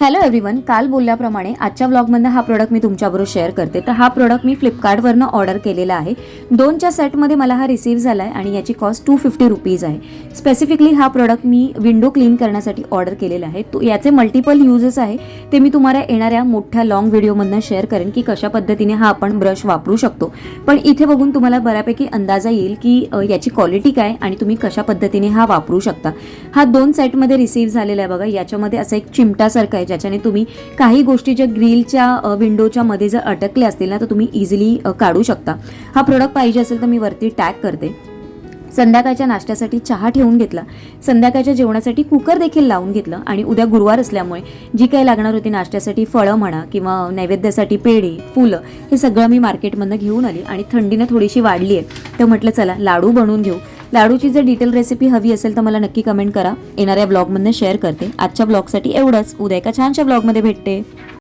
Hello everyone, काल बोलल्याप्रमाणे आजच्या व्लॉगमधनं हा प्रोडक्ट मी तुमच्याबरोबर शेअर करते. तर हा प्रोडक्ट मी फ्लिपकार्टवरनं ऑर्डर केलेला आहे. 2च्या सेटमध्ये मला हा रिसीव्ह झाला आहे आणि याची कॉस्ट ₹250 आहे. स्पेसिफिकली हा प्रोडक्ट मी विंडो क्लीन करण्यासाठी ऑर्डर केलेला आहे. तो याचे मल्टिपल युजेस आहे ते मी तुम्हाला येणाऱ्या मोठ्या लॉंग व्हिडिओमधनं शेअर करेन की कशा पद्धतीने हा आपण ब्रश वापरू शकतो. पण इथे बघून तुम्हाला बऱ्यापैकी अंदाजा येईल की याची क्वालिटी काय आणि तुम्ही कशा पद्धतीने हा वापरू शकता. हा 2 सेटमध्ये रिसीव्ह झालेला आहे. बघा, याच्यामध्ये असं एक चिमटासारखं आहे ज्याच्याने तुम्ही काही गोष्टी ज्या ग्रिलच्या विंडोच्या मध्ये जर अटकले असतील ना तर तुम्ही इझिली काढू शकता. हा प्रोडक्ट पाहिजे असेल तर मी वरती टॅग करते. संध्याकाळच्या नाश्त्यासाठी चहा ठेवून घेतला, संध्याकाळच्या जेवणासाठी कुकर देखील लावून घेतलं आणि उद्या गुरुवार असल्यामुळे जी काही लागणार होती नाश्त्यासाठी फळं म्हणा किंवा नैवेद्यासाठी पेढे, फुलं, हे सगळं मी मार्केटमधनं घेऊन आली आणि थंडीनं थोडीशी वाढली आहे तर म्हटलं चला लाडू बनवून घेऊ. लाडूची जर डिटेल रेसिपी हवी असेल तर मला नक्की कमेंट करा, येणाऱ्या ब्लॉगमधनं शेअर करते. आजच्या ब्लॉगसाठी एवढंच. उद्या एका छानशा ब्लॉगमध्ये भेटते.